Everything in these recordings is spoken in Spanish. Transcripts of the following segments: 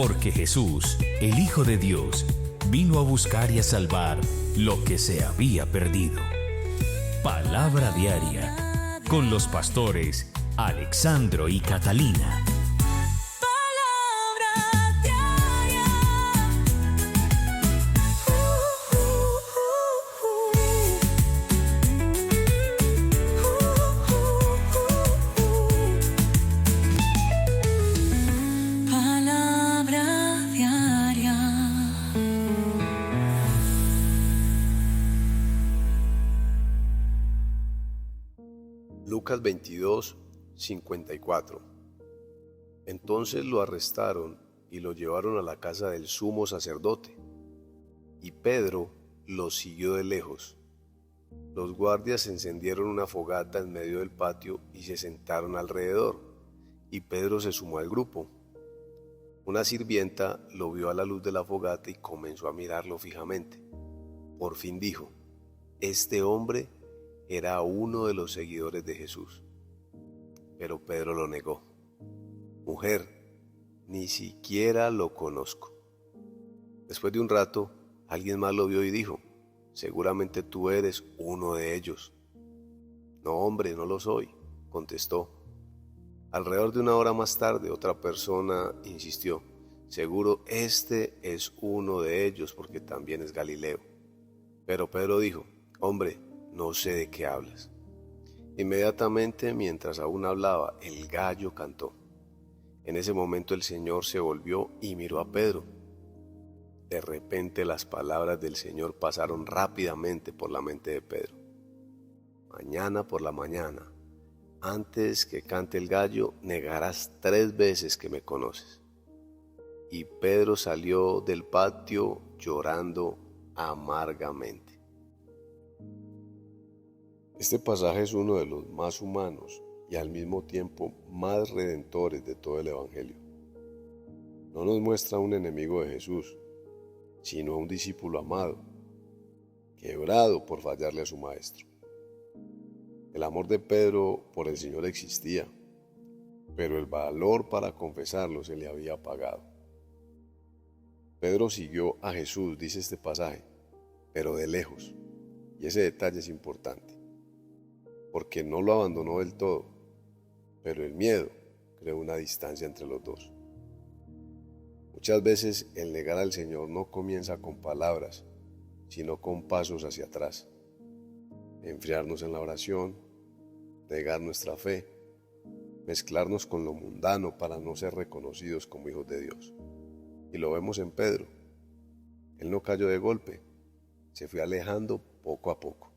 Porque Jesús, el Hijo de Dios, vino a buscar y a salvar lo que se había perdido. Palabra diaria con los pastores Alexandro y Catalina. Palabra diaria. Palabra diaria. Lucas 22, 54. Entonces lo arrestaron y lo llevaron a la casa del sumo sacerdote, y Pedro lo siguió de lejos. Los guardias encendieron una fogata en medio del patio y se sentaron alrededor, y Pedro se sumó al grupo. Una sirvienta lo vio a la luz de la fogata y comenzó a mirarlo fijamente. Por fin dijo: este hombre era uno de los seguidores de Jesús. Pero Pedro lo negó. Mujer, ni siquiera lo conozco. Después de un rato, alguien más lo vio y dijo: seguramente tú eres uno de ellos. No, hombre, no lo soy, contestó. Alrededor de una hora más tarde, otra persona insistió: seguro este es uno de ellos porque también es Galileo. Pero Pedro dijo: hombre, no sé de qué hablas. Inmediatamente, mientras aún hablaba, el gallo cantó. En ese momento el Señor se volvió y miró a Pedro. De repente las palabras del Señor pasaron rápidamente por la mente de Pedro. Mañana por la mañana, antes que cante el gallo, negarás 3 veces que me conoces. Y Pedro salió del patio llorando amargamente. Este pasaje es uno de los más humanos y al mismo tiempo más redentores de todo el Evangelio. No nos muestra a un enemigo de Jesús, sino a un discípulo amado, quebrado por fallarle a su maestro. El amor de Pedro por el Señor existía, pero el valor para confesarlo se le había apagado. Pedro siguió a Jesús, dice este pasaje, pero de lejos, y ese detalle es importante, porque no lo abandonó del todo, pero el miedo creó una distancia entre los dos. Muchas veces el negar al Señor no comienza con palabras, sino con pasos hacia atrás. Enfriarnos en la oración, negar nuestra fe, mezclarnos con lo mundano para no ser reconocidos como hijos de Dios. Y lo vemos en Pedro. Él no cayó de golpe, se fue alejando poco a poco.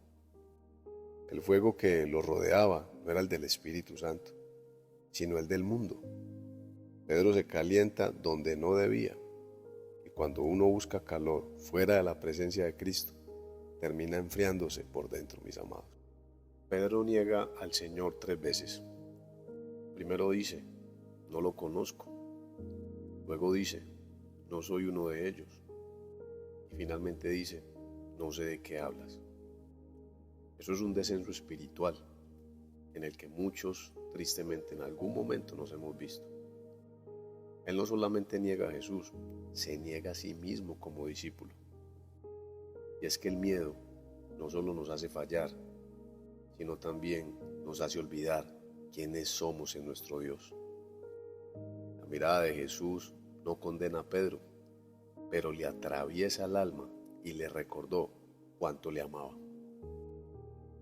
El fuego que lo rodeaba no era el del Espíritu Santo, sino el del mundo. Pedro se calienta donde no debía, y cuando uno busca calor fuera de la presencia de Cristo, termina enfriándose por dentro, mis amados. Pedro niega al Señor 3 veces. Primero dice: no lo conozco. Luego dice: no soy uno de ellos. Y finalmente dice: no sé de qué hablas. Eso es un descenso espiritual en el que muchos, tristemente, en algún momento nos hemos visto. Él no solamente niega a Jesús, se niega a sí mismo como discípulo. Y es que el miedo no solo nos hace fallar, sino también nos hace olvidar quiénes somos en nuestro Dios. La mirada de Jesús no condena a Pedro, pero le atraviesa el alma y le recordó cuánto le amaba.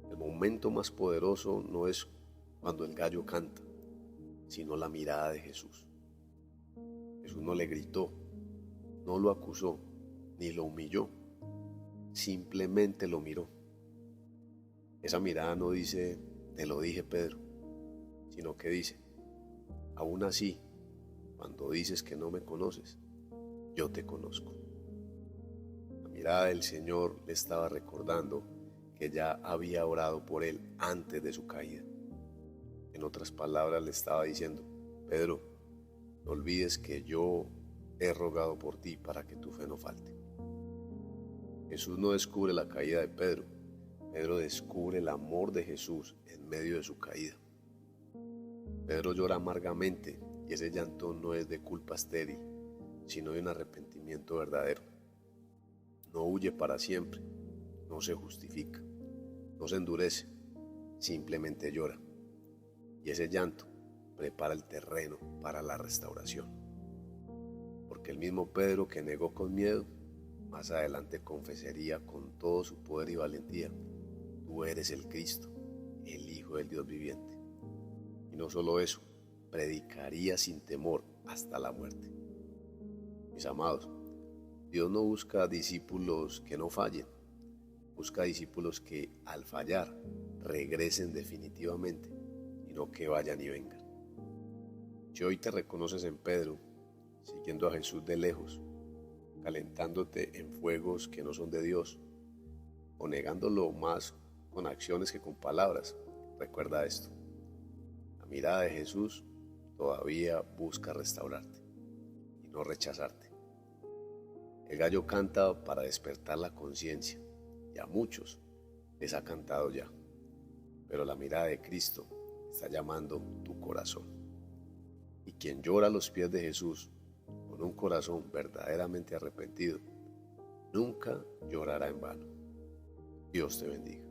El momento más poderoso no es cuando el gallo canta, sino la mirada de Jesús. Jesús no le gritó, no lo acusó, ni lo humilló, simplemente lo miró. Esa mirada no dice: te lo dije, Pedro, sino que dice: aún así, cuando dices que no me conoces, yo te conozco. La mirada del Señor le estaba recordando que ya había orado por él antes de su caída. En otras palabras, le estaba diciendo: Pedro, no olvides que yo he rogado por ti para que tu fe no falte. Jesús no descubre la caída de Pedro, Pedro descubre el amor de Jesús en medio de su caída. Pedro llora amargamente y ese llanto no es de culpa estéril, sino de un arrepentimiento verdadero. No huye para siempre, no se justifica, no se endurece, simplemente llora. Y ese llanto prepara el terreno para la restauración. Porque el mismo Pedro que negó con miedo, más adelante confesaría con todo su poder y valentía: tú eres el Cristo, el Hijo del Dios viviente. Y no solo eso, predicaría sin temor hasta la muerte. Mis amados, Dios no busca discípulos que no fallen, busca discípulos que al fallar regresen definitivamente y no que vayan y vengan. Si hoy te reconoces en Pedro, siguiendo a Jesús de lejos, calentándote en fuegos que no son de Dios, o negándolo más con acciones que con palabras, recuerda esto: la mirada de Jesús todavía busca restaurarte y no rechazarte. El gallo canta para despertar la conciencia, y a muchos les ha cantado ya, pero la mirada de Cristo está llamando tu corazón. Y quien llora a los pies de Jesús con un corazón verdaderamente arrepentido, nunca llorará en vano. Dios te bendiga.